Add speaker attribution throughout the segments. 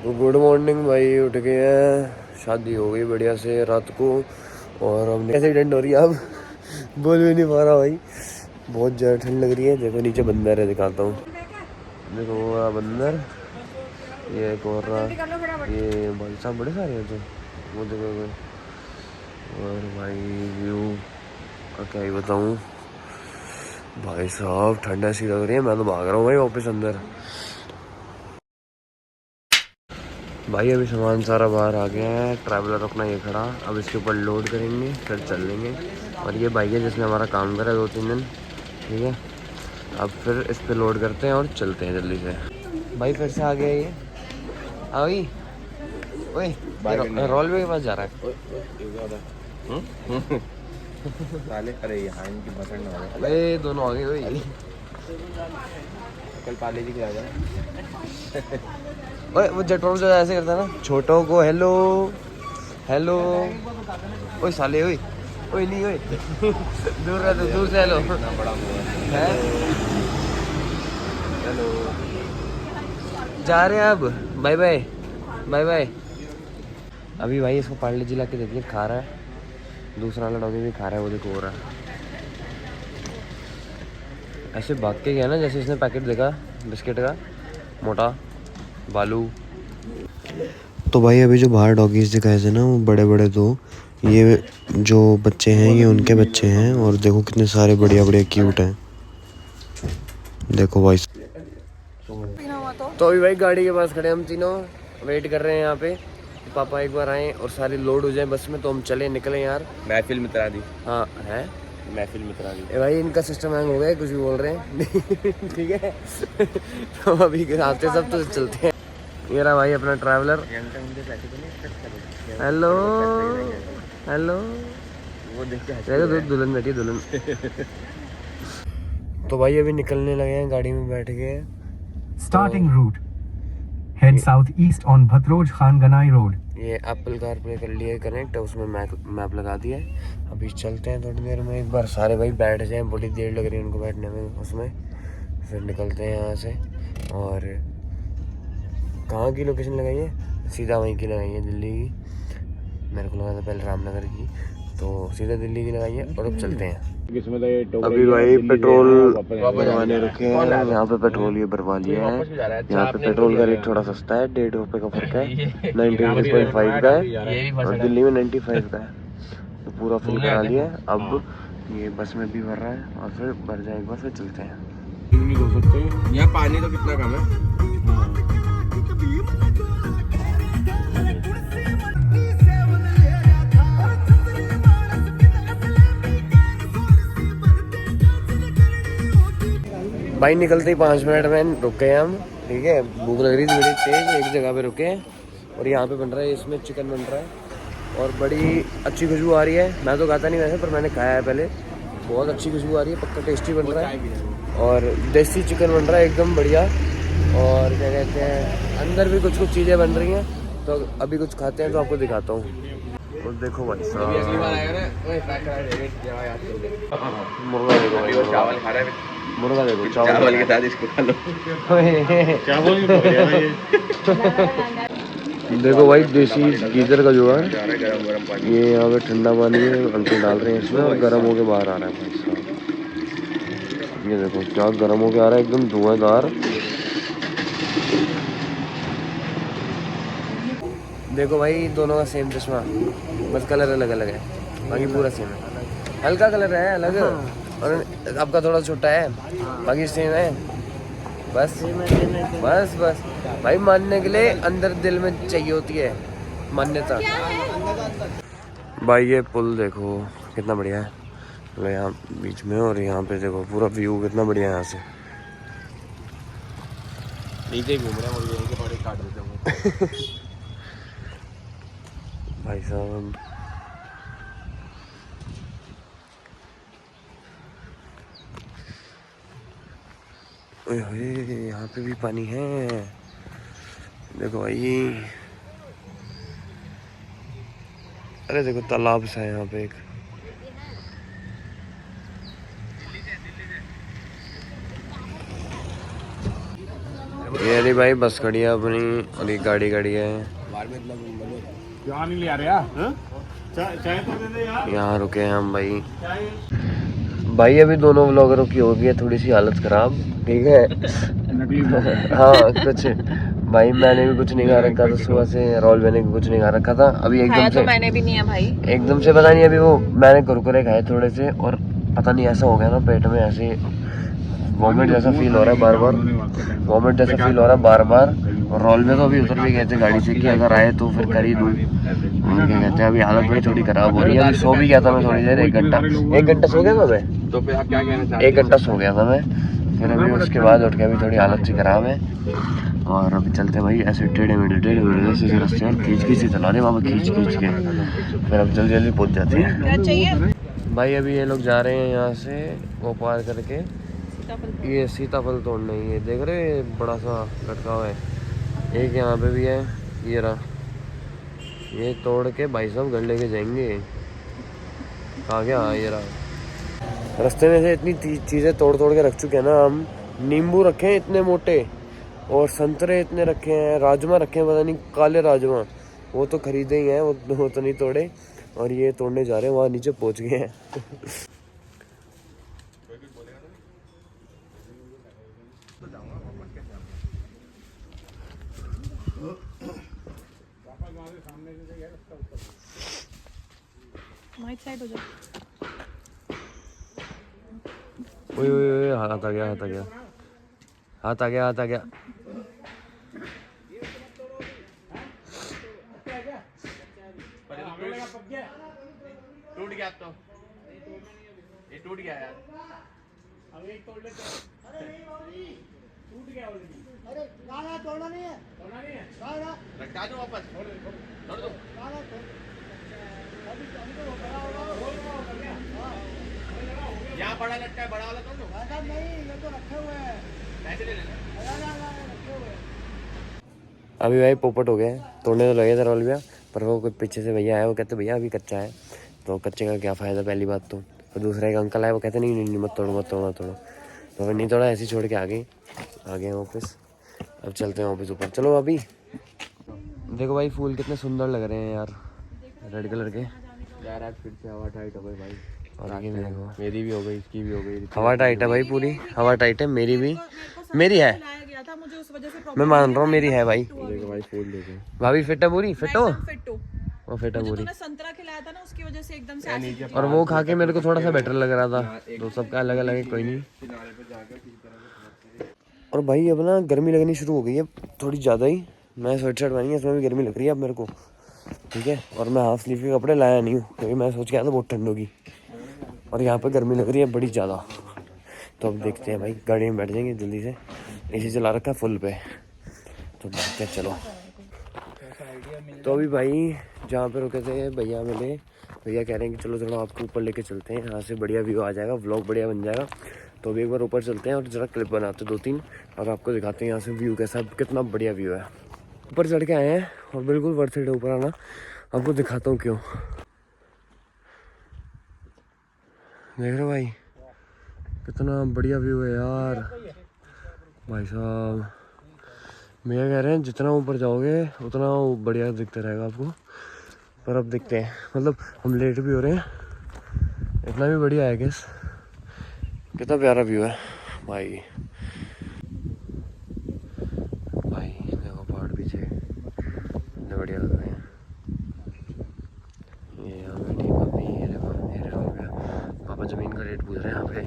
Speaker 1: Good morning भाई, उठ गए हैं। शादी हो गई बढ़िया से रात को और हमने एक्सीडेंट हो रही है। अब बोल भी नहीं पा रहा भाई, बहुत ज़्यादा ठंड लग रही है। देखो नीचे बंदर है, दिखाता हूँ। देखो वो रहा बंदर, ये एक और रहा, ये भाई साहब बड़े सारे हैं। तो वो देखो, और भाई व्यू का क्या ही बताऊँ भाई साहब, ठंड ऐसी लग रही है। मैं तो भाग रहा हूँ भाई वापस अंदर। भाई अभी सामान सारा बाहर आ गया है। ट्रैवलर अपना ये खड़ा, अब इसके ऊपर लोड करेंगे फिर चल लेंगे। और ये बाइक है जिसने हमारा काम करा 2-3 दिन, ठीक है। अब फिर इस पे लोड करते हैं और चलते हैं जल्दी से। भाई फिर से आ गया ये। भाई ओए, रोल वे के पास जा रहा है।
Speaker 2: अरे यहाँ इनकी पसंद आ गया।
Speaker 1: अरे दोनों आ गए भाई।
Speaker 2: कल पाले जी खिला जाए।
Speaker 1: ओए वो जटोल जो ऐसे करता है ना, छोटों को हेलो हेलो। ओए साले, ओए ओए नहीं, ओए दूर रह, तो दूर से हेलो।
Speaker 2: बड़ा
Speaker 1: है
Speaker 2: हेलो
Speaker 1: जा रहे हैं अब, बाय बाय बाय बाय। अभी भाई इसको पार्ले जी ला के देखिए, खा रहा है। दूसरा वाला डॉगी भी खा रहा है, वो देखो हो रहा है। ऐसे भाग के गया ना जैसे इसने पैकेट देखा बिस्किट का, मोटा बालू। तो भाई अभी जो बाहर डॉगीज दिखाए थे ना, वो बड़े बड़े दो, ये जो बच्चे हैं ये उनके बच्चे हैं। और देखो कितने सारे बढ़िया बढ़िया क्यूट हैं, देखो भाई। तो अभी भाई गाड़ी के पास खड़े हम तीनों, वेट कर रहे हैं यहाँ पे। पापा एक बार आए और सारी लोड हो जाए बस में तो हम चले निकले यार।
Speaker 2: महफिल में तरा दी।
Speaker 1: हाँ है
Speaker 2: महफिल में तरा दी।
Speaker 1: भाई, इनका सिस्टम हैंग हो गया है, कुछ भी बोल रहे हैं। ठीक है। तो अभी आते सब तो चलते हैं। ये रहा भाई अपना ट्रैवलर। हेलो हेलो,
Speaker 2: वो देख के
Speaker 1: दुल्हन बैठी, दुल्हन। तो भाई अभी निकलने लगे हैं, गाड़ी में बैठ गए।
Speaker 3: Starting route. Head southeast on Bhatroj Khan Ganai Road.
Speaker 1: ये एप्पल कार प्ले कर लिया है कनेक्ट, उसमें मैप लगा दिया है। अभी चलते हैं थोड़ी देर में, एक बार सारे भाई बैठ जाएं, बड़ी देर लग रही है उनको बैठने में उसमें। फिर निकलते हैं यहाँ से। और कहाँ की लोकेशन लगाई है? सीधा वहीं की लगाई है, दिल्ली की। मेरे को लगा था पहले रामनगर की, तो सीधा दिल्ली की लगाई है। और अब चलते हैं। अभी भाई पेट्रोल भरवाने रुके हैं यहाँ पे। पेट्रोल ये भरवा लिया है। यहाँ पे पेट्रोल का रेट थोड़ा सस्ता है, 1.5 रुपये का फर्क है। 93.5 का है और दिल्ली में 95 का है। तो पूरा फुल करा लिया है। अब ये बस में भी भर रहा है और फिर भर जाएगा बस, फिर चलते हैं।
Speaker 2: यहाँ पानी तो कितना कम है।
Speaker 1: भाई निकलते ही 5 मिनट में रुक गए हम, ठीक है। भूख लग रही थी बड़ी तेज, एक जगह पे रुके हैं। और यहाँ पे बन रहा है, इसमें चिकन बन रहा है और बड़ी अच्छी खुशबू आ रही है। मैं तो खाता नहीं वैसे, पर मैंने खाया है पहले। बहुत अच्छी खुशबू आ रही है, पक्का टेस्टी बन रहा है। और देसी चिकन बन रहा है एकदम बढ़िया। और क्या कहते हैं, अंदर भी कुछ कुछ चीज़ें बन रही हैं। तो अभी कुछ खाते हैं तो आपको दिखाता हूँ। और देखो भाई साहब, मुर्गा देखो,
Speaker 2: चावल खा रहा है।
Speaker 1: मुर्गा देखो,
Speaker 2: चावल के साथ इसको खा लो।
Speaker 1: देखो भाई देसी गीजर का जो है,
Speaker 2: गरम पानी।
Speaker 1: ये यहाँ पे ठंडा पानी है, अंकल डाल रहे हैं इसमें और गर्म होके बाहर आ रहा है भाई साहब। ये देखो क्या गर्म होके आ रहा है, एकदम धुआंधार। देखो भाई दोनों का सेम चश्मा, बस कलर अलग अलग है, बाकी पूरा सेम है। हल्का कलर है अलग और आपका थोड़ा छोटा है, बाकी सेम है। बस बस बस भाई, मानने के लिए अंदर दिल में चाहिए होती है मान्यता। भाई ये पुल देखो कितना बढ़िया है, मतलब यहाँ बीच में। और यहाँ पे देखो पूरा व्यू कितना बढ़िया है यहाँ से।
Speaker 2: नीचे घूम रहा है और यहीं के पानी काट देते होंगे।
Speaker 1: भाई साहब यहाँ पे भी पानी है, देखो भाई। अरे देखो तालाब सा है यहाँ पे एक। ये रही भाई बस खड़ी है अपनी और एक गाड़ी खड़ी है।
Speaker 2: क्यों नहीं ले आ रहा? चाय तो दे दे यार।
Speaker 1: यहाँ रुके हैं हम भाई। भाई अभी दोनों व्लॉगरों की हो गई है थोड़ी सी हालत खराब, ठीक है। हाँ कुछ भाई मैंने भी कुछ नहीं खा रखा था सुबह से, राहुल मैंने भी कुछ नहीं खा रखा था। अभी एकदम से
Speaker 4: मैंने भी नहीं है भाई,
Speaker 1: एकदम से पता नहीं अभी वो मैंने कुरकुरे खाए थोड़े से और पता नहीं ऐसा हो गया ना पेट में, ऐसे वॉमिट जैसा फील हो रहा है बार बार, वॉमिट जैसा फील हो रहा है बार बार। और रोल में तो अभी उतर भी गए थे गाड़ी से कि अगर आए तो फिर कर ही दूँ। और क्या कहते हैं अभी हालत में थोड़ी खराब हो रही है। अभी सो भी गया था मैं थोड़ी देर, 1 घंटा सो गया था मैं,
Speaker 2: तो फिर आप क्या कहना चाहते
Speaker 1: 1 घंटा सो गया था मैं। फिर अभी उसके बाद उठ के अभी थोड़ी हालत सी खराब है। और अभी चलते भाई ऐसे टेढ़े मेढ़े ऐसे रास्ते यार, खींच से चला रहे वहाँ पर खींच के, फिर अब जल्दी जल्दी पहुँच जाते हैं।
Speaker 4: क्या चाहिए
Speaker 1: भाई अभी ये लोग जा रहे हैं यहाँ से वो पार करके, ये सीताफल तोड़ने। ये देख रहे हैं, बड़ा सा लटका हुआ है, एक यहाँ पे भी है, ये रहा। ये तोड़ के भाई साहब घर लेके जाएंगे। कहाँ गया? हाँ ये रहा। रास्ते में से इतनी चीज़ें तोड़ के रख चुके हैं ना हम। नींबू रखे हैं इतने मोटे और संतरे इतने रखे हैं, राजमा रखे हैं, पता नहीं काले राजमा, वो तो खरीदे ही हैं, वो तो नहीं तोड़े। और ये तोड़ने जा रहे हैं, वहाँ नीचे पहुँच गए हैं।
Speaker 4: माइक साइड हो जा।
Speaker 1: ओए हाथ आ गया।
Speaker 2: टूट गया तो ये टूट गया यार। अब एक तोड़ लेते हैं। टूट गया ऑलरेडी। अरे ना तोड़ना नहीं है ना लटका दो वापस, तोड़ दो। यहाँ बड़ा लटका है, बड़ा वाला तोड़ लो। नहीं ये तो रखे हुए हैं, पैसे ले लेना।
Speaker 1: अभी भाई पोपट हो गए, तोड़ने तो लगे थे रोल भैया, पर वो कुछ पीछे से भैया आए, वो कहते भैया अभी कच्चा है, तो कच्चे का क्या फ़ायदा पहली बात तो। और दूसरा एक अंकल आए, वो कहते नहीं मत तोड़ो। तो फिर नहीं तोड़ा, ऐसे ही छोड़ के आ गए ऑफिस। अब चलते हैं ऑफिस ऊपर। चलो अभी देखो भाई फूल कितने सुंदर लग रहे हैं यार, रेड कलर के
Speaker 2: यार आज फिर से हवा टाइट हो गई भाई।
Speaker 1: और आगे भी देखो,
Speaker 2: मेरी भी हो गई, इसकी भी हो गई।
Speaker 1: हवा टाइट है भाई, पूरी हवा टाइट है। मेरी भी, मेरी है,
Speaker 4: मुझे उस वजह से
Speaker 1: मैं मान रहा हूँ मेरी है भाई।
Speaker 2: देखो भाई फूल देखो,
Speaker 1: भाभी फिट है पूरी, फिट हो
Speaker 4: फिट हो।
Speaker 1: वो फिट है पूरी।
Speaker 4: तूने संतरा खिलाया था ना, उसकी वजह से एकदम से acidity
Speaker 1: और वो खा के मेरे को थोड़ा सा बेटर लग रहा था, तो सबका अलग अलग है, कोई नहीं। और भाई अब ना गर्मी लगनी शुरू हो गई है थोड़ी ज़्यादा ही। मैं स्वेट शर्ट पहनी है, इसमें भी गर्मी लग रही है अब मेरे को, ठीक है। और मैं हाफ स्लीव के कपड़े लाया नहीं हूँ क्योंकि मैं सोच के आया था बहुत ठंड होगी, और यहाँ पर गर्मी लग रही है बड़ी ज़्यादा। तो अब देखते हैं भाई, गाड़ी में बैठ जाएंगे जल्दी से, एसी चला रखा है फुल पे, तो देखते हैं चलो। तो अभी भाई जहाँ पे रुके थे भैया मिले, भैया कह रहे हैं कि चलो थोड़ा आपको ऊपर लेके चलते हैं, यहाँ से बढ़िया व्यू आ जाएगा, व्लॉग बढ़िया बन जाएगा। तो अभी एक बार ऊपर चलते हैं और जरा क्लिप बनाते हैं 2-3, और आपको दिखाते हैं यहाँ से व्यू कैसा, कितना बढ़िया व्यू है। ऊपर चढ़ के आए हैं और बिल्कुल वर्थ इट है ऊपर आना। आपको दिखाता हूँ क्यों, देख रहे हो भाई कितना बढ़िया व्यू है यार। भाई साहब भैया कह रहे हैं जितना ऊपर जाओगे उतना बढ़िया दिखता रहेगा आपको, पर अब देखते हैं, मतलब हम लेट भी हो रहे हैं, इतना भी बढ़िया है गैस। कितना प्यारा व्यू है भाई। भाई देखो पहाड़ पीछे कितने बढ़िया लग रहे हैं। ये यहाँ बैठी पापी, ये देखो हो गया, पापा ज़मीन का रेट पूछ रहे हैं यहाँ पे।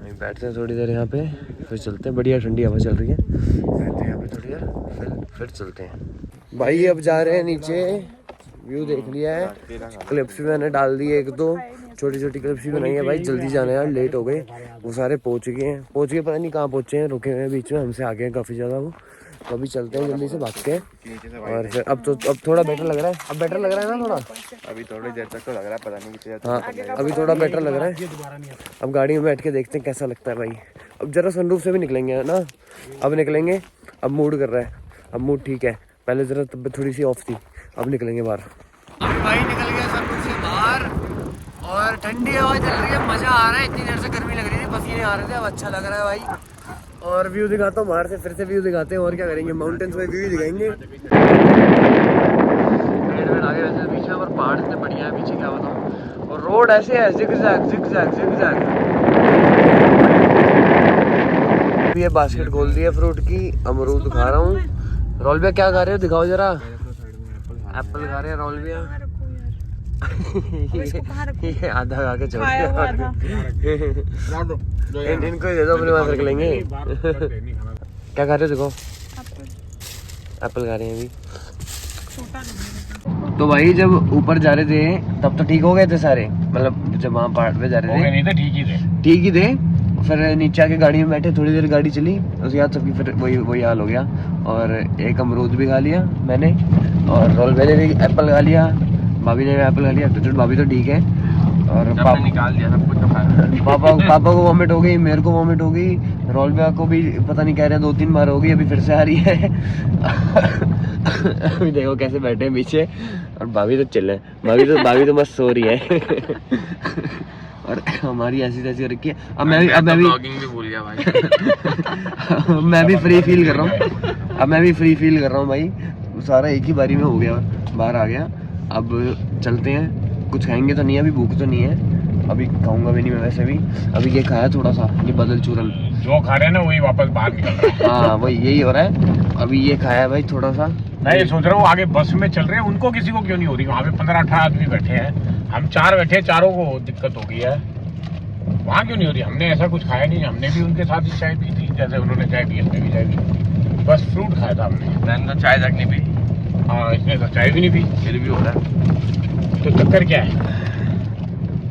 Speaker 1: अभी बैठते हैं थोड़ी देर यहाँ पे, फिर चलते हैं, बढ़िया ठंडी हवा चल रही है, बैठते हैं यहाँ पे थोड़ी देर, फिर चलते हैं। भाई अब जा रहे हैं नीचे, व्यू देख लिया है, क्लिप्स भी मैंने डाल दी है, 1-2 छोटी क्लिप्स भी बनाई है। भाई जल्दी जाना है यार, लेट हो गए, वो सारे पहुँच गए, पता नहीं कहाँ पहुँचे हैं, रुके हुए हैं बीच में, हमसे आगे हैं काफ़ी ज़्यादा वो। तो अभी चलते हैं जल्दी से भाग के, और फिर अब थोड़ा बेटर लग रहा है, अब बेटर लग रहा है ना थोड़ा,
Speaker 2: अभी थोड़ी देर तक तो लग रहा है, पता नहीं कितनी।
Speaker 1: हाँ अभी थोड़ा बेटर लग रहा है। अब गाड़ी में बैठ के देखते हैं कैसा लगता है भाई। अब जरा सनरूफ से भी निकलेंगे ना, अब निकलेंगे, अब मूड कर रहा है, अब मूड ठीक है, पहले जरा तबीयत थोड़ी सी ऑफ थी, अब निकलेंगे बाहर। अभी भाई निकल गया सनरूफ से बाहर, और ठंडी हवा चल रही है, मज़ा आ रहा है। इतनी देर से गर्मी लग रही थी, पसीने आ रहे थे, अब अच्छा लग रहा है भाई। और व्यू दिखाता हूँ बाहर से, फिर से व्यू दिखाते हैं। और क्या करेंगे, माउंटेन्स में व्यू दिखाएंगे। पेड़ आगे वैसे पीछे, और पहाड़ इतने बढ़िया है पीछे, क्या बताऊँ। और रोड ऐसे है जिगजैग। ये बास्केट खोल दी है फ्रूट की, अमरूद खा रहा हूँ। रोल भैया क्या खा रहे हो, दिखाओ जरा। एप्पल खा रहे हैं रोल भैया। ये आधा खा के छोड़ दिया। इनको दे दो, अपने पास रख लेंगे। क्या खा रहे हो, देखो एप्पल खा रहे हैं अभी। तो भाई जब ऊपर जा रहे थे तब तो ठीक हो गए थे सारे, मतलब जब वहाँ पहाड़ पे जा रहे थे
Speaker 2: नहीं तो ठीक ही थे।
Speaker 1: फिर नीचे आके गाड़ी में बैठे, थोड़ी देर गाड़ी चली, उसके बाद सबकी फिर वही हाल हो गया। और एक अमरूद भी खा लिया मैंने, और रोल भैया ने भी एप्पल खा लिया, भाभी ने भी एप्पल खा लिया। तो भाभी तो ठीक है, और पापा
Speaker 2: निकाल दिया सब कुछ तो खाया।
Speaker 1: पापा को वॉमिट हो गई, मेरे को वॉमिट हो गई, रोल भैया को भी पता नहीं कह रहे हैं 2-3 बार हो गई, अभी फिर से आ रही है। अभी देखो कैसे बैठे हैं पीछे, और भाभी तो चिल है, भाभी तो मस्त सो रही है। और हमारी ऐसी तैसी हो रखी है। अब मैं भी भूल गया भाई। मैं भी फ्री फील कर रहा हूँ भाई, सारा एक ही बारी में हो गया, बाहर आ गया। अब चलते हैं, कुछ खाएंगे तो नहीं है, अभी भूख तो नहीं है, अभी खाऊंगा भी नहीं मैं वैसे भी। अभी ये खाया थोड़ा सा, ये बदल चूरन
Speaker 2: जो खा रहे हैं ना वही वापस बाहर निकल रहा है।
Speaker 1: हाँ वही यही हो रहा है। अभी ये खाया है भाई थोड़ा सा।
Speaker 2: मैं ये सोच रहा हूँ आगे बस में चल रहे हैं, उनको किसी को क्यों नहीं हो रही। वहाँ पे 15-18 आदमी बैठे हैं, हम 4 बैठे, चारों को दिक्कत हो गई है। वहाँ क्यों नहीं हो रही। हमने ऐसा कुछ खाया नहीं, हमने भी उनके साथ ही चाय पी थी, जैसे उन्होंने चाय पी हमने भी चाय पी, बस फ्रूट खाया था हमने। तो चाय तक नहीं पी। हाँ इसने तो चाय भी नहीं पी, फिर भी हो रहा है। तो चक्कर क्या है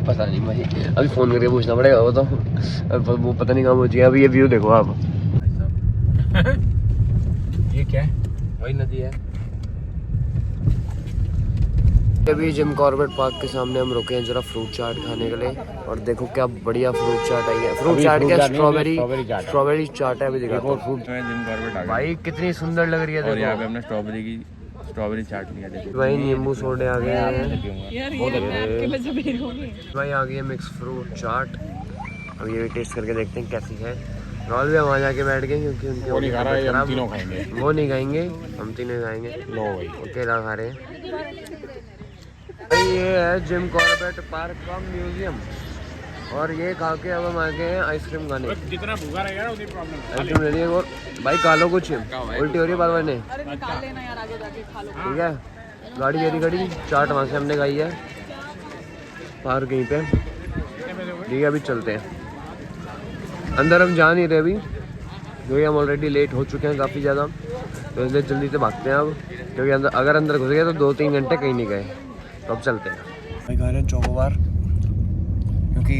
Speaker 1: पता नहीं भाई, अभी फोन करके पूछना पड़ेगा वो तो। वो पता नहीं कहाँ पहुँची है। अभी ये व्यू देखो आप।
Speaker 2: ये क्या है,
Speaker 1: वही नदी है। अभी जिम कॉर्बेट पार्क के सामने हम रुके हैं जरा फ्रूट चाट खाने के लिए, और देखो क्या बढ़िया फ्रूट चाट आई है। फ्रूट चाट क्या, स्ट्रॉबेरी चाट है। अभी देखो
Speaker 2: फ्रूट जिम कॉर्बेट आ गया
Speaker 1: भाई, कितनी सुंदर लग रही है।
Speaker 2: और यहाँ पे हमने स्ट्रॉबेरी चाट लिया। देखो
Speaker 1: भाई नींबू सोडे आ गए हैं
Speaker 4: यार ये मैं आपके में जमीन होगी।
Speaker 1: भाई, आ गई है मिक्स फ्रूट चाट। अब ये भी टेस्ट करके देखते हैं कैसी है। रोल भी वहाँ जाके बैठ गए क्योंकि उनके
Speaker 2: वो नहीं खा रहा है, हम तीनों खाएंगे।
Speaker 1: वो नहीं खाएंगे, हम तीनों खाएंगे।
Speaker 2: लो भाई
Speaker 1: अकेला खा रहे हैं। ये है जिम कॉर्बेट पार्क का म्यूजियम, और ये खा के अब हम आ गए हैं आइसक्रीम खाने।
Speaker 2: जितना भूखा रहेगा उतनी प्रॉब्लम।
Speaker 1: आइसक्रीम ले लिए। और भाई खा लो कुछ, उल्टी हो रही है बार बार ने।
Speaker 4: अरे निकाल लेना यार, आगे जाके खा लो।
Speaker 1: ठीक है, गाड़ी मेरी खड़ी, चाट वहाँ से हमने खाई है पार्क कहीं पे। ठीक है अभी चलते हैं अंदर। हम जा नहीं रहे अभी क्योंकि हम ऑलरेडी लेट हो चुके हैं काफ़ी ज़्यादा, तो इसलिए जल्दी से भागते हैं अब, क्योंकि अगर अंदर घुस गए तो 2-3 घंटे कहीं नहीं गए। तो अब चलते हैं। भाई खा रहे हैं चोकोबार, क्योंकि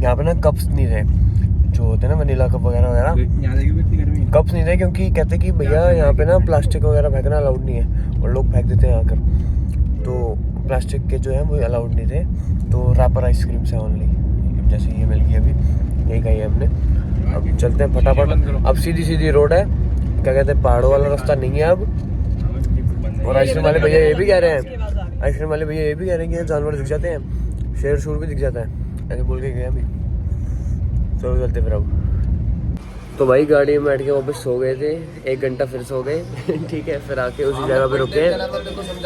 Speaker 1: यहाँ पे ना कप्स नहीं रहे जो होते हैं ना वनीला कप वगैरह कप्स नहीं रहे, क्योंकि कहते कि भैया यहाँ पे ना प्लास्टिक वगैरह फेंकना अलाउड नहीं है, और लोग फेंक देते हैं आकर। तो प्लास्टिक के जो है वो अलाउड नहीं थे, तो रैपर आइसक्रीम से ओनली, जैसे ये मिल गई अभी, यही खाई है हमने। अब चलते हैं फटाफट। अब सीधी रोड है, क्या कहते हैं, पहाड़ों वाला रास्ता नहीं है अब। और आइसक्रीम वाले भैया ये भी कह रहे हैं कि जानवर दिख जाते हैं, शेर शूर भी दिख जाता है, ऐसे बोल के गए अभी। चलो चलते फिर अब। तो भाई गाड़ी में बैठ के वापस सो गए थे, 1 घंटा फिर सो गए। ठीक है, फिर आके उसी जगह पे रुके।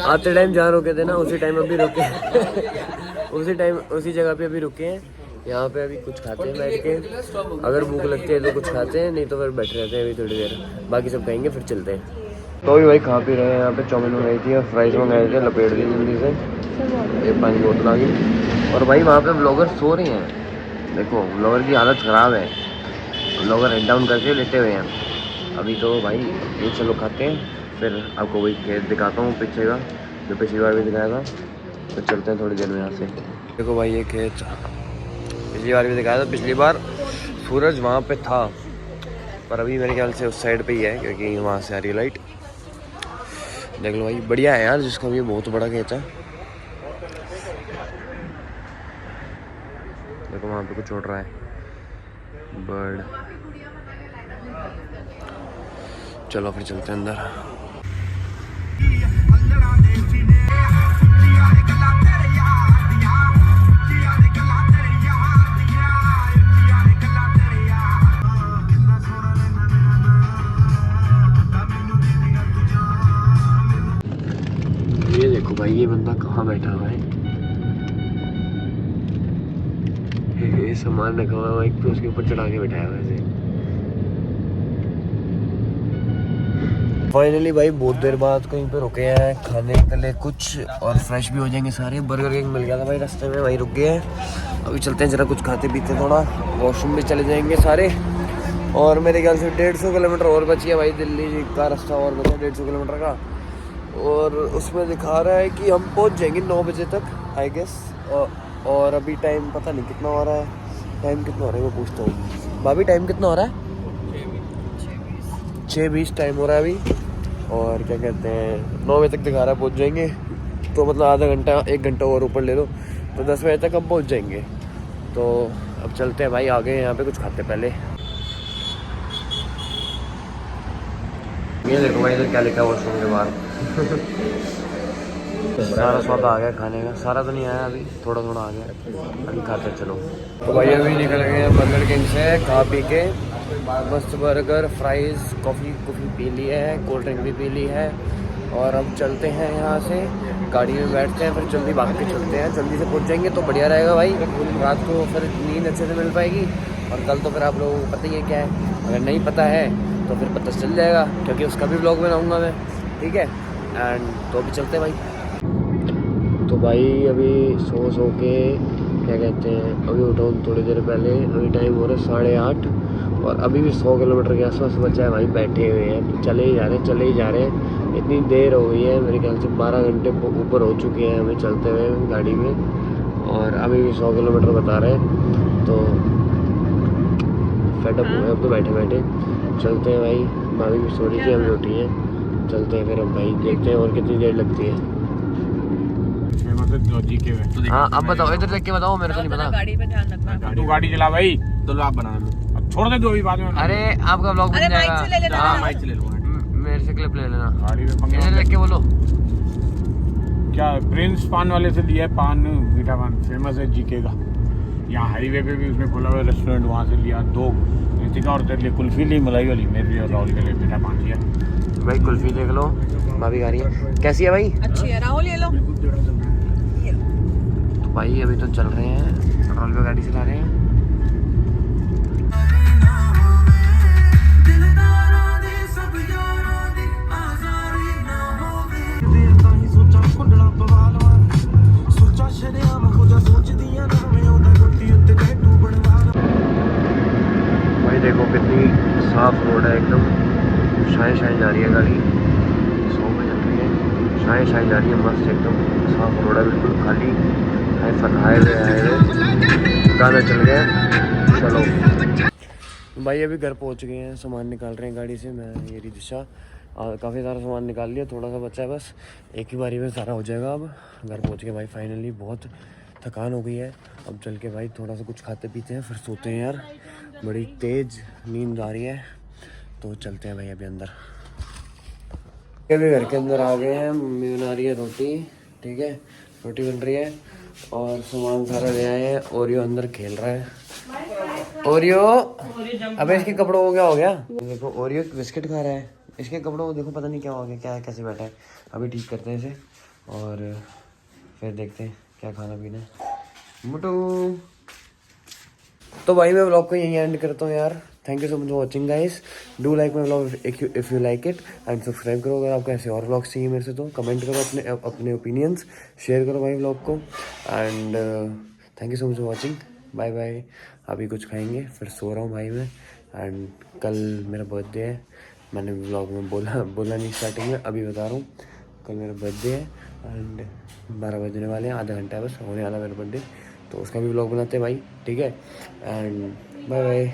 Speaker 1: आते टाइम जहाँ रुके थे ना उसी टाइम अभी रुके। उसी जगह पे अभी रुके हैं। यहाँ पे अभी कुछ खाते हैं बैठ के, अगर भूख लगती है तो कुछ खाते हैं, नहीं तो फिर बैठे रहते हैं अभी थोड़ी देर, बाकी सब खाएंगे फिर चलते हैं। तो भी भाई खा पी रहे हैं। यहाँ पे चाउमीन मंगाई थी और फ्राइज मंगाए थे, लपेट दी जल्दी से, ये 5 बोतल आ गई। और भाई वहाँ पे ब्लॉगर सो रहे हैं, देखो ब्लॉगर की हालत ख़राब है, ब्लॉगर हेड डाउन करके लेटे हुए हैं अभी। तो भाई ये चलो खाते हैं, फिर आपको वही खेत दिखाता हूँ पीछे का, जो पिछली बार भी दिखाया था। तो चलते हैं थोड़ी देर में यहाँ से। देखो भाई ये खेत पिछली बार भी दिखाया था, पिछली बार सूरज वहाँ पे था, पर अभी मेरे ख्याल से उस साइड पे ही है, क्योंकि वहाँ से आ रही है लाइट। देख लो भाई, बढ़िया है यार, जिसका भी बहुत बड़ा खेत है। देखो वहाँ पे कुछ उड़ रहा है, बर्ड। चलो फिर चलते हैं अंदर। देखो भाई ये बंदा कहाँ बैठा हुआ है, ये सामान रखा हुआ है बाइक पे, उसके ऊपर चढ़ा के बैठाया हुआ है ऐसे। फाइनली भाई बहुत देर बाद कहीं पे रुके हैं खाने के लिए कुछ, और फ्रेश भी हो जाएंगे सारे। बर्गर किंग मिल गया था भाई रास्ते में, वहीं रुक गए हैं। अभी चलते हैं जरा कुछ खाते पीते, थोड़ा वॉशरूम भी चले जाएंगे सारे। और मेरे ख्याल से 150 किलोमीटर और बची है भाई, दिल्ली का रास्ता और बचा 150 किलोमीटर का। और उसमें दिखा रहा है कि हम पहुंच जाएंगे 9 बजे तक आई गेस। और अभी टाइम पता नहीं कितना हो रहा है, टाइम कितना हो रहा है वो पूछता हूँ। भाभी टाइम कितना हो रहा है? 6:20 टाइम हो रहा है अभी। और क्या कहते हैं 9 बजे तक दिखा रहा है पहुँच जाएंगे, तो मतलब आधा घंटा 1 घंटा और ऊपर ले लो तो 10 बजे तक हम पहुँच जाएंगे। तो अब चलते हैं भाई आगे, यहाँ पे कुछ खाते पहले। ये देखो भाई इधर क्या लिखा है वॉशरूम के बाहर। सारा स्वाद आ गया खाने का, सारा तो नहीं आया अभी, थोड़ा थोड़ा आ गया, अभी खाते चलो। तो भाई अभी निकल गए हैं बर्गर किंग से खा पी के, मस्त बर्गर फ्राइज़ कॉफ़ी पी ली है, कोल्ड ड्रिंक भी पी ली है। और अब चलते हैं यहाँ से, गाड़ी में बैठते हैं, फिर जल्दी भाग के चलते हैं। जल्दी से पहुँच जाएंगे तो बढ़िया रहेगा भाई, रात को फिर नींद अच्छे से मिल पाएगी। और कल तो फिर आप लोगों को पता ही है क्या है, अगर नहीं पता है तो फिर पता चल जाएगा, क्योंकि उसका भी व्लॉग बनाऊँगा मैं, ठीक है। एंड तो अभी चलते हैं भाई। तो भाई अभी सो के क्या कहते हैं, अभी उठा हूँ थोड़ी देर पहले, अभी टाइम हो रहा है 8:30 और अभी भी 100 किलोमीटर के आसपास बचा है भाई। बैठे हुए हैं तो चले ही जा रहे हैं। इतनी देर हो गई है, मेरे ख्याल से 12 घंटे ऊपर हो चुके हैं हमें चलते हुए गाड़ी में, और अभी भी 100 किलोमीटर बता रहे हैं। तो फेडअप हो गए अब तो बैठे बैठे। चलते हैं भाई, भाभी भी सो रही थी, हम उठी हैं, चलते हैं फिर अब भाई, देखते हैं और कितनी देर लगती है। हाँ अब बताओ, इधर देख के बताओ, मेरे को नहीं पता।
Speaker 4: गाड़ी पे ध्यान रखना।
Speaker 2: तू गाड़ी चला भाई, तो आप बना लो, अब छोड़ दे दो अभी बाद में।
Speaker 1: अरे आपका व्लॉग बन जाएगा।
Speaker 4: माइक से ले लेना।
Speaker 2: हाँ माइक से ले लूँगा,
Speaker 1: मेरे से क्लिप ले लेना।
Speaker 2: गाड़ी में पंगे
Speaker 1: इधर देख के बोलो।
Speaker 2: क्या प्रिंस पान वाले से लिया है पान, मीठा पान फेमस है जीके का। यहाँ हाईवे पे भी उसने खोला हुआ रेस्टोरेंट, वहाँ से लिया 2 ऋतिका और तेरे लिए कुल्फी ली, मलाई वाली, मेरे लिए और राहुल के लिए मीठा पान लिया।
Speaker 1: भाई कुल्फी देख लो, भाभी खा रही है, कैसी है भाई?
Speaker 4: अच्छी है, राहुल ये लो।
Speaker 1: तो भाई अभी तो चल रहे हैं, राहुल पे गाड़ी चला रहे हैं। भाई देखो कितनी साफ रोड है एकदम, शाय जा रही है गाड़ी, 100 में चल रही है, शाय जा रही है, मस्त एकदम साफ रोड है, बिल्कुल खाली हाईवे गाना चल गया। चलो भाई अभी घर पहुंच गए हैं, सामान निकाल रहे हैं गाड़ी से, मैं ये रही दिशा। काफ़ी सारा सामान निकाल लिया, थोड़ा सा बचा है बस, एक ही बारी में सारा हो जाएगा। अब घर पहुंच गए भाई फाइनली, बहुत थकान हो गई है। अब चल के भाई थोड़ा सा कुछ खाते पीते हैं, फिर सोते हैं यार, बड़ी तेज़ नींद आ रही है। तो चलते हैं भाई अभी अंदर। अभी घर के अंदर आ गए हैं, मम्मी बना रही है रोटी, ठीक है, रोटी बन रही है और सामान सारा ले आए हैं। ओरियो अंदर खेल रहा है, ओरियो अबे इसके कपड़ों को क्या हो गया? देखो ओरियो बिस्किट खा रहा है, इसके कपड़ों को देखो पता नहीं क्या हो गया, क्या कैसे बैठा है। अभी ठीक करते हैं इसे और फिर देखते हैं क्या खाना पीना है। मुटू तो भाई मैं व्लॉग को यहीं एंड करता हूँ यार। Thank you so much for watching guys, do like my vlog if you like it and subscribe करो अगर आपको ऐसे और व्लॉग्स चाहिए मेरे से, तो कमेंट करो अपने ओपिनियंस, शेयर करो भाई व्लॉग को। And thank you so much for watching, bye bye. अभी कुछ खाएंगे फिर सो रहा हूँ भाई मैं। एंड कल मेरा बर्थडे है, मैंने व्लॉग में बोला नहीं स्टार्टिंग में, अभी बता रहा हूँ, कल मेरा बर्थडे है एंड 12 बजने वाले हैं, आधा घंटा है बस होने वाला मेरा बर्थडे, तो उसका भी व्लॉग बनाते हैं भाई, ठीक है। And bye bye.